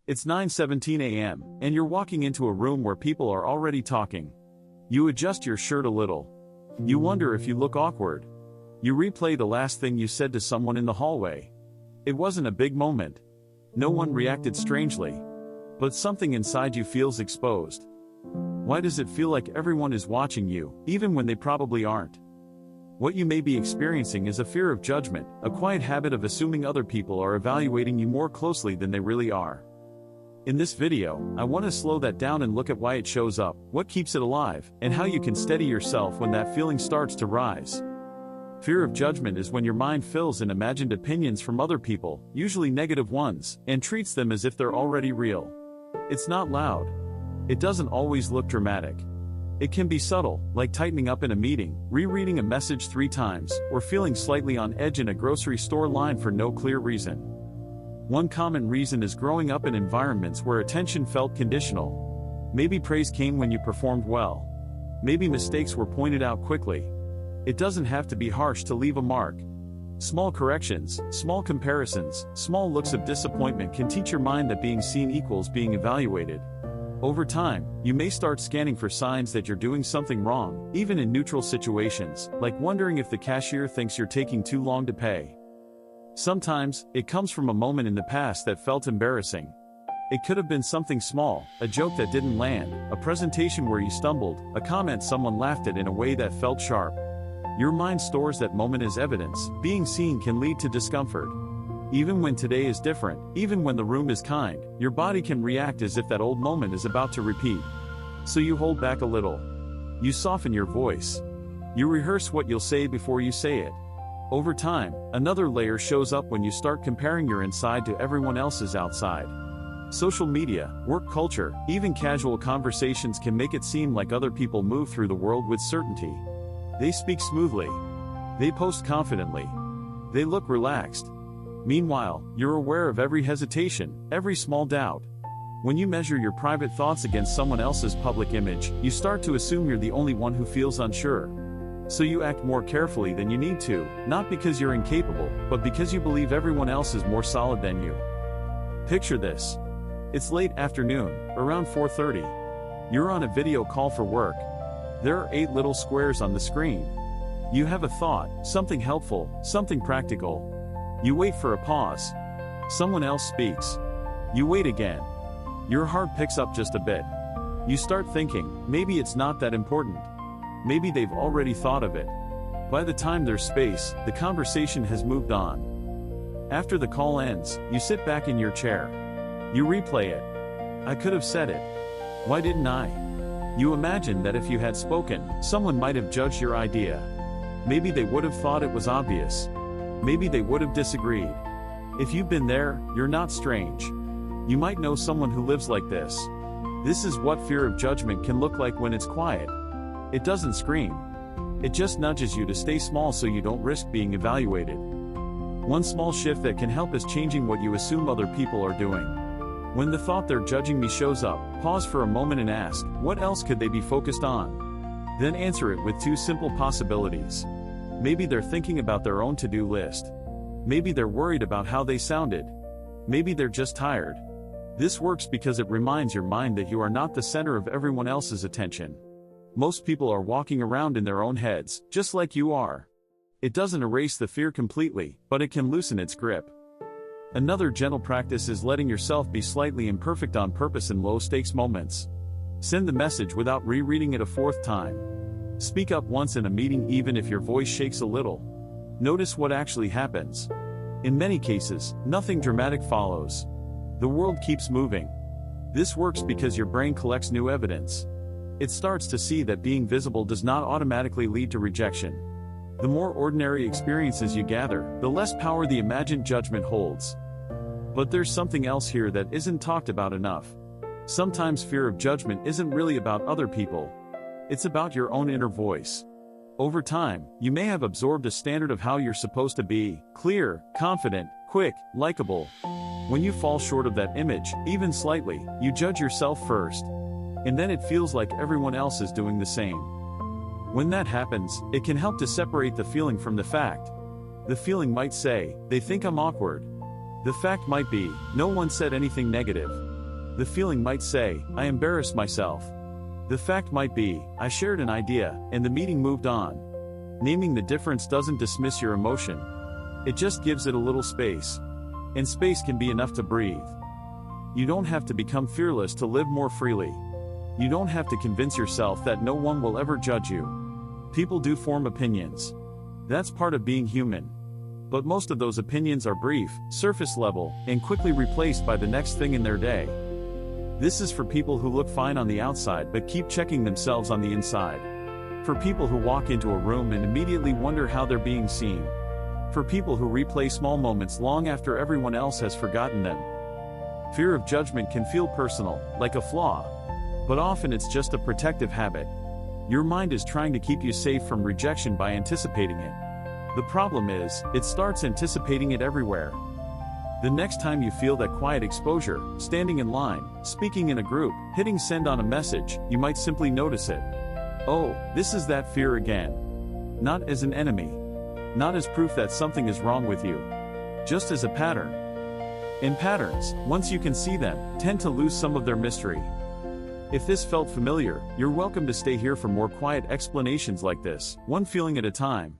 It's 9:17 a.m., and you're walking into a room where people are already talking. You adjust your shirt a little. You wonder if you look awkward. You replay the last thing you said to someone in the hallway. It wasn't a big moment. No one reacted strangely. But something inside you feels exposed. Why does it feel like everyone is watching you, even when they probably aren't? What you may be experiencing is a fear of judgment, a quiet habit of assuming other people are evaluating you more closely than they really are. In this video, I want to slow that down and look at why it shows up, what keeps it alive, and how you can steady yourself when that feeling starts to rise. Fear of judgment is when your mind fills in imagined opinions from other people, usually negative ones, and treats them as if they're already real. It's not loud. It doesn't always look dramatic. It can be subtle, like tightening up in a meeting, rereading a message 3 times, or feeling slightly on edge in a grocery store line for no clear reason. One common reason is growing up in environments where attention felt conditional. Maybe praise came when you performed well. Maybe mistakes were pointed out quickly. It doesn't have to be harsh to leave a mark. Small corrections, small comparisons, small looks of disappointment can teach your mind that being seen equals being evaluated. Over time, you may start scanning for signs that you're doing something wrong, even in neutral situations, like wondering if the cashier thinks you're taking too long to pay. Sometimes, it comes from a moment in the past that felt embarrassing. It could have been something small, a joke that didn't land, a presentation where you stumbled, a comment someone laughed at in a way that felt sharp. Your mind stores that moment as evidence. Being seen can lead to discomfort. Even when today is different, even when the room is kind, your body can react as if that old moment is about to repeat. So you hold back a little. You soften your voice. You rehearse what you'll say before you say it. Over time, another layer shows up when you start comparing your inside to everyone else's outside. Social media, work culture, even casual conversations can make it seem like other people move through the world with certainty. They speak smoothly. They post confidently. They look relaxed. Meanwhile, you're aware of every hesitation, every small doubt. When you measure your private thoughts against someone else's public image, you start to assume you're the only one who feels unsure. So you act more carefully than you need to, not because you're incapable, but because you believe everyone else is more solid than you. Picture this. It's late afternoon, around 4:30. You're on a video call for work. There are 8 little squares on the screen. You have a thought, something helpful, something practical. You wait for a pause. Someone else speaks. You wait again. Your heart picks up just a bit. You start thinking, maybe it's not that important. Maybe they've already thought of it. By the time there's space, the conversation has moved on. After the call ends, you sit back in your chair. You replay it. I could have said it. Why didn't I? You imagine that if you had spoken, someone might have judged your idea. Maybe they would have thought it was obvious. Maybe they would have disagreed. If you've been there, you're not strange. You might know someone who lives like this. This is what fear of judgment can look like when it's quiet. It doesn't scream. It just nudges you to stay small so you don't risk being evaluated. One small shift that can help is changing what you assume other people are doing. When the thought they're judging me shows up, pause for a moment and ask, what else could they be focused on? Then answer it with 2 simple possibilities. Maybe they're thinking about their own to-do list. Maybe they're worried about how they sounded. Maybe they're just tired. This works because it reminds your mind that you are not the center of everyone else's attention. Most people are walking around in their own heads, just like you are. It doesn't erase the fear completely, but it can loosen its grip. Another gentle practice is letting yourself be slightly imperfect on purpose in low-stakes moments. Send the message without rereading it a 4th time. Speak up once in a meeting even if your voice shakes a little. Notice what actually happens. In many cases, nothing dramatic follows. The world keeps moving. This works because your brain collects new evidence. It starts to see that being visible does not automatically lead to rejection. The more ordinary experiences you gather, the less power the imagined judgment holds. But there's something else here that isn't talked about enough. Sometimes fear of judgment isn't really about other people. It's about your own inner voice. Over time, you may have absorbed a standard of how you're supposed to be: clear, confident, quick, likable. When you fall short of that image, even slightly, you judge yourself first. And then it feels like everyone else is doing the same. When that happens, it can help to separate the feeling from the fact. The feeling might say, they think I'm awkward. The fact might be, no one said anything negative. The feeling might say, I embarrassed myself. The fact might be, I shared an idea, and the meeting moved on. Naming the difference doesn't dismiss your emotion. It just gives it a little space. And space can be enough to breathe. You don't have to become fearless to live more freely. You don't have to convince yourself that no one will ever judge you. People do form opinions. That's part of being human. But most of those opinions are brief, surface level, and quickly replaced by the next thing in their day. This is for people who look fine on the outside but keep checking themselves on the inside. For people who walk into a room and immediately wonder how they're being seen. For people who replay small moments long after everyone else has forgotten them. Fear of judgment can feel personal, like a flaw. But often it's just a protective habit. Your mind is trying to keep you safe from rejection by anticipating it. The problem is, it starts anticipating it everywhere. The next time you feel that quiet exposure, standing in line, speaking in a group, hitting send on a message, you might simply notice it. Oh, this is that fear again. Not as an enemy. Not as proof that something is wrong with you. Just as a pattern. And patterns, once you can see them, tend to lose some of their mystery. If this felt familiar, you're welcome to stay here for more quiet explanations like this, one feeling at a time.